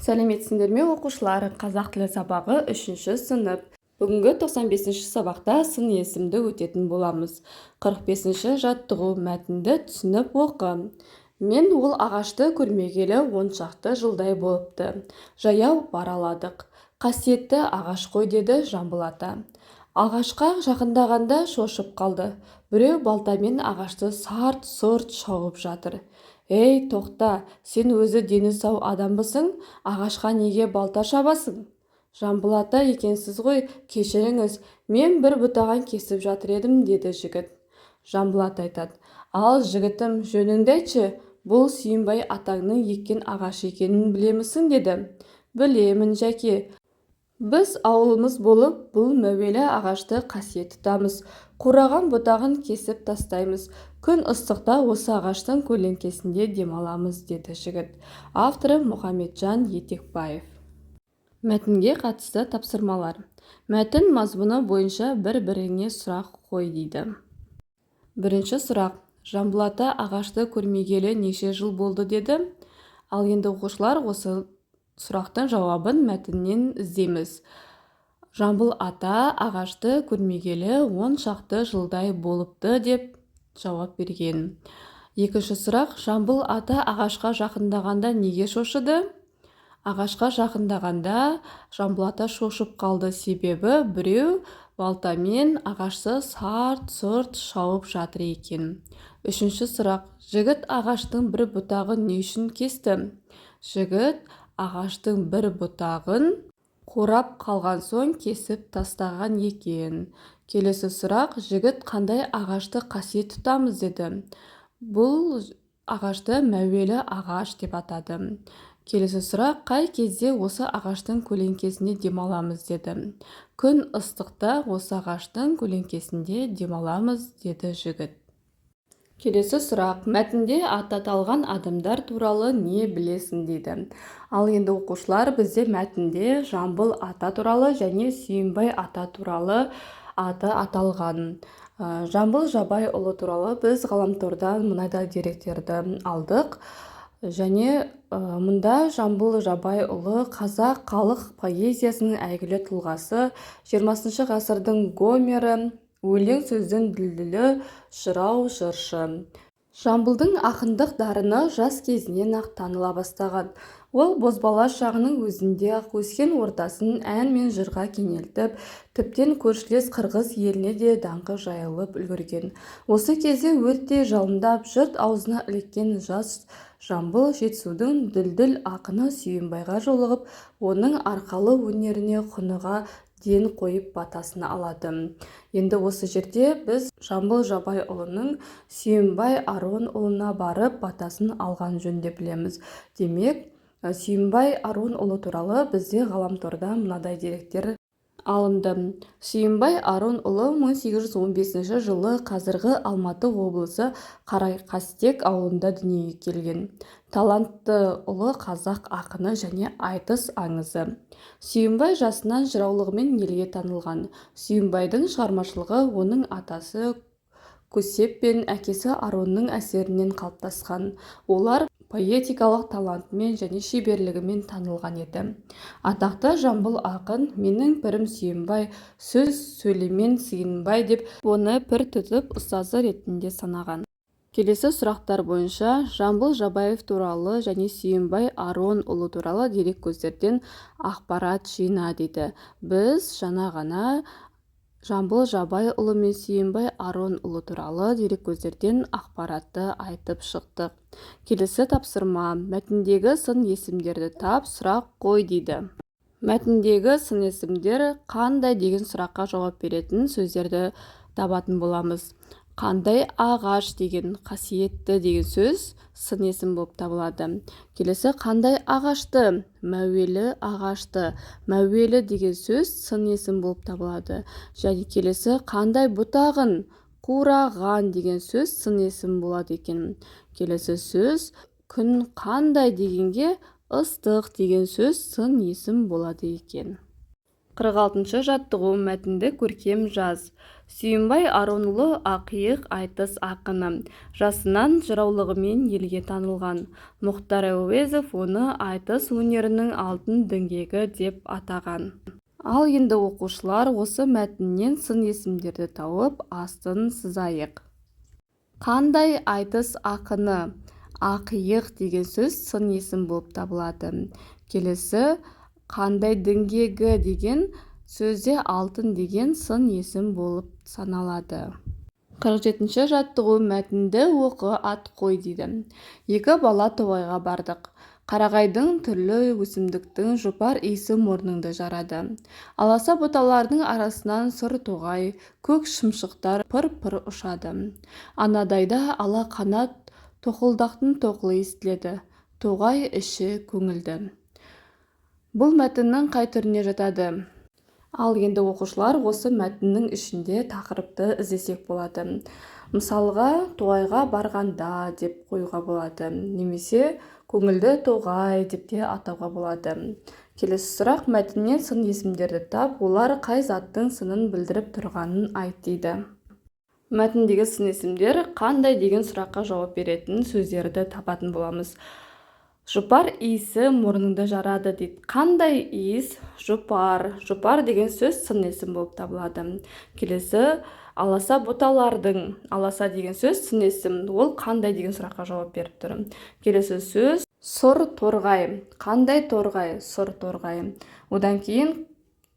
Сәлеметсіңдер ме оқушылар? Қазақ тілі сабағы 3-ші сынып. Бүгінгі 95-ші сабақта сын есімді өтетін боламыз. 45-ші жаттығу мәтінді түсініп оқы. Мен ол ағашты көрмегелі 10 шақты жылдай болыпты. Жаяу бараладық. Қасиетті ағаш қой, деді Жамбыл ата. Ағашқа жақындағанда шошып қалды. Біреу балтамен ағашты сарт-сұрт шауып жатыр. Ей, тоқта, сен өзі дені сау адамбысың, ағашқа неге балта шабасың? Жамбыл ата екенсіз ғой, кешіріңіз, мен бір бұтаған кесіп жатыр едім, деді жігіт. Жамбыл ата айтады: ал жігітім, жөніңді айтшы, бұл Сүйінбай атаңның еккен ағаш екенін білемісің, деді. Білемін, жәке. Біз ауылымыз болып, бұл мәуелі ағашты қасиет тұтамыз. Қураған бұтағын кесіп тастаймыз. Күн ыстықта осы ағаштың көлеңкесінде демаламыз, деді жігіт. Авторы Мұхамеджан Етекбаев. Мәтінге қатысты тапсырмалар. Мәтін мазмұны бойынша бір-біріңе сұрақ қой, дейді. Бірінші сұрақ: Жамбыл ата ағашты көрмегелі неше жыл болды, деді. Ал енді оқушылар осы сұрақтың жауабын мәтіннен іздейміз. Жамбыл ата ағашты көрмегелі 10 шақты жылдай болыпты, деп жауап берген. Екінші сұрақ: Жамбыл ата ағашқа жақындағанда неге шошыды? Ағашқа жақындағанда Жамбыл ата шошып қалды, себебі біреу балтамен ағашты сарт-сұрт шауып жатыр екен. Үшінші сұрақ: жігіт ағаштың бір бұтағын не үшін кесті? Жігіт ағаштың бір бұтағын қурап қалған соң кесіп тастаған екен. Келесі сұрақ: жігіт қандай ағашты қасиет тұтамыз, деді. Бұл ағашты мәуелі ағаш деп атады. Келесі сұрақ: қай кезде осы ағаштың көлеңкесінде демаламыз, деді. Күн ыстықта осы ағаштың көлеңкесінде демаламыз, деді жігіт. Келесі сұрақ: мәтінде аталған адамдар туралы не білесің, дейді. Ал енді оқушылар, бізде мәтінде Жамбыл ата туралы және Сүйінбай ата туралы аты аталған. Жамбыл Жабайұлы туралы біз ғаламтордан мынадай деректерді алдық. Және мұнда Жамбыл Жабайұлы қазақ халық поэзиясының әйгілі тұлғасы, 20 ғасырдың Гомері, өлең сөздің дүлдүлі, жырау жыршы. Жамбылдың ақындық дарыны жас кезінен ақ таныла бастаған. Ол бозбала шағының өзінде ақ өскен ортасын ән мен жырға кенелтіп, тіптен көршілес қырғыз еліне де даңқы жайылып үлгерген. Осы кезде өрттей жалындап, жұрт аузына іліккен жас Жамбыл жетісудың дүлдүл ақыны Сүйінбайға жолығып, оның арқалы өнеріне құныға ден қойып батасын алады. Енді осы жерде біз Жамбыл Жабайұлының Сүйінбай Аронұлына барып батасын алған жөн деп білеміз. Демек, Сүйінбай Аронұлы туралы бізде ғаламторда мынадай деректер алынды. Сүйінбай Аронұлы 1815 жылы қазіргі Алматы облысы Қарақастек ауылында дүниеге келген. Талантты ұлы қазақ ақыны және айтыс аңызы. Сүйінбай жасынан жыраулығымен елге танылған. Сүйінбайдың шығармашылығы оның атасы Көсеп пен әкесі Аронның әсерінен қалыптасқан. Олар поэтикалық талантымен және шеберлігімен танылған еді. Атақты Жамбыл ақын «Менің пірім Сүйінбай, сөз сөйлемен сыйынбай» деп оны пір тұтып ұстазы ретінде санаған. Келесі сұрақтар бойынша Жамбыл Жабаев туралы және Сүйінбай Аронұлы туралы дерек көздерден ақпарат жина, дейді. Біз жаңа ғана Жамбыл Жабайұлы мен Сүйінбай Аронұлы туралы дерек көздерден ақпаратты айтып шықтық. Келесі тапсырма: мәтіндегі сын есімдерді тап, сұрақ қой, дейді. Мәтіндегі сын есімдер қандай деген сұраққа жауап беретін сөздерді табатын боламыз. Қандай ағаш деген, қасиетті деген сөз сын есім болып табылады. Келесі: қандай ағашты, мәуелі ағашты, мәуелі деген сөз сын есім болып табылады. Және келесі: қандай бұтағын, қураған деген сөз сын есім болады екен. Келесі сөз: күн қандай дегенге ыстық деген сөз сын есім болады екен. 46-шы жаттығу мәтінді көркем жаз. Сүйінбай Аронұлы ақиық айтыс ақыны. Жасынан жыраулығымен елге танылған. Мұхтар Әуезов оны айтыс өнерінің алтын діңгегі деп атаған. Ал енді оқушылар осы мәтіннен сын есімдерді тауып, астын сызайық. Қандай айтыс ақыны? Ақиық деген сөз сын есім болып табылады. Келесі қандай діңгегі деген сөзде алтын деген сын есім болып саналады. 47-ші жаттығу мәтінді оқы, ат қой дейді. Екі бала тоғайға бардық. Қарағайдың түрлі өсімдіктің жұпар иісі мұрныңды жарады. Аласа бұталардың арасынан сұр тоғай, көк шымшықтар пыр-пыр ұшады. Анадайда ала қанат тоқылдақтың тоқылы естіледі. Тоғай іші көңілді. Бұл мәтіннің қай түріне жатады? Ал енді оқушылар осы мәтіннің ішінде тақырыпты іздесек болады. Мысалға, тоғайға барғанда деп қоюға болады. Немесе көңілді тоғай деп те атауға болады. Келесі сұрақ, мәтіннен сын есімдерді тап, олар қай заттың сынын білдіріп тұрғанын айт дейді. Мәтіндегі сын есімдер қандай деген сұраққа жауап беретін сөздерді табатын боламыз. Жұпар иісі мұрныңды жарады дейді. Қандай иіс? Жұпар. Жұпар деген сөз сын есім болып табылады. Келесі, аласа бұталардың. Аласа деген сөз сын есім. Ол қандай деген сұраққа жауап беріп тұр. Келесі сөз сұр торғай. Қандай торғай? Сұр торғай. Одан кейін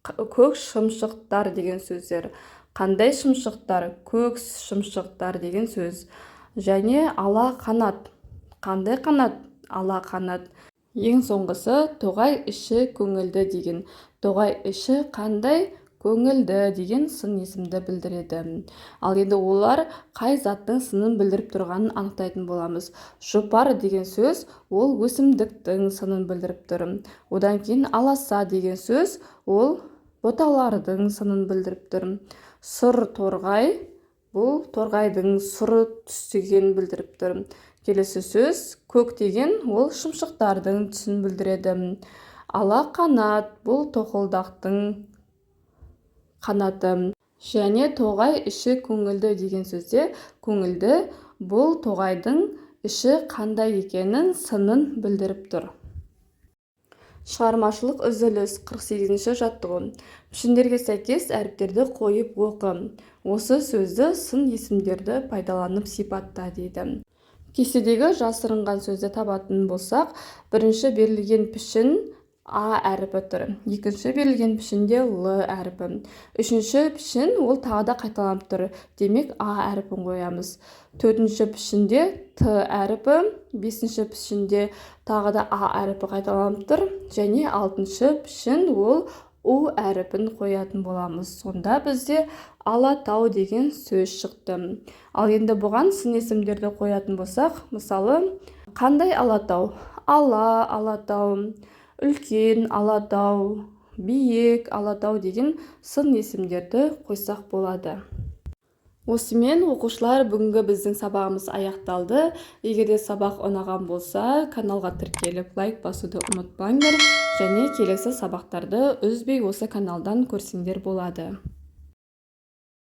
көк шымшықтар деген сөздер. Қандай шымшықтар? Көк шымшықтар деген сөз. Және ала қанат. Қандай қанат? Ала қанат. Ең соңғысы тоғай іші көңілді деген. Тоғай іші қандай? Көңілді деген сын есімді білдіреді. Ал енді олар қай заттың сынын білдіріп тұрғанын анықтайтын боламыз. Жұпар деген сөз ол өсімдіктің сынын білдіріп тұр. Одан кейін аласа деген сөз ол бұталардың сынын білдіріп тұр. Сұр торғай бұл торғайдың сұры түстігін білдіріп тұр. Келесі сөз көк деген ол шымшықтардың түсін білдіреді. Ала қанат бұл тоқылдақтың қанаты. Және тоғай іші көңілді деген сөзде көңілді бұл тоғайдың іші қандай екенін сынын білдіріп тұр. Шығармашылық үзіліс. 48-ші жаттығу. Пішіндерге сәйкес әріптерді қойып оқы. Осы сөзді сын есімдерді пайдаланып сипатта дейді. Кестедегі жасырынған сөзді табатын болсақ, бірінші берілген пішін А әріпі тұр. Екінші берілген пішінде Л әріпі. Үшінші пішін ол тағы да қайталанып тұр. Демек А әріпін қоямыз. Төртінші пішінде Т әріпі. Бесінші пішінде тағы да А әріпі қайталанып тұр. Және алтыншы пішін ол У әріпін қоятын боламыз. Сонда бізде Алатау деген сөз шықты. Ал енді бұған сын есімдерді қоятын болсақ, мысалы, қандай Алатау? Ала Алатау, үлкен Алатау, биік Алатау деген сын есімдерді қойсақ болады. Осымен оқушылар, бүгінгі біздің сабағымыз аяқталды. Егер де сабақ ұнаған болса, каналға тіркеліп лайк басуды ұмытпаңдар. Және келесі сабақтарды үзбей осы каналдан көрсеңдер болады.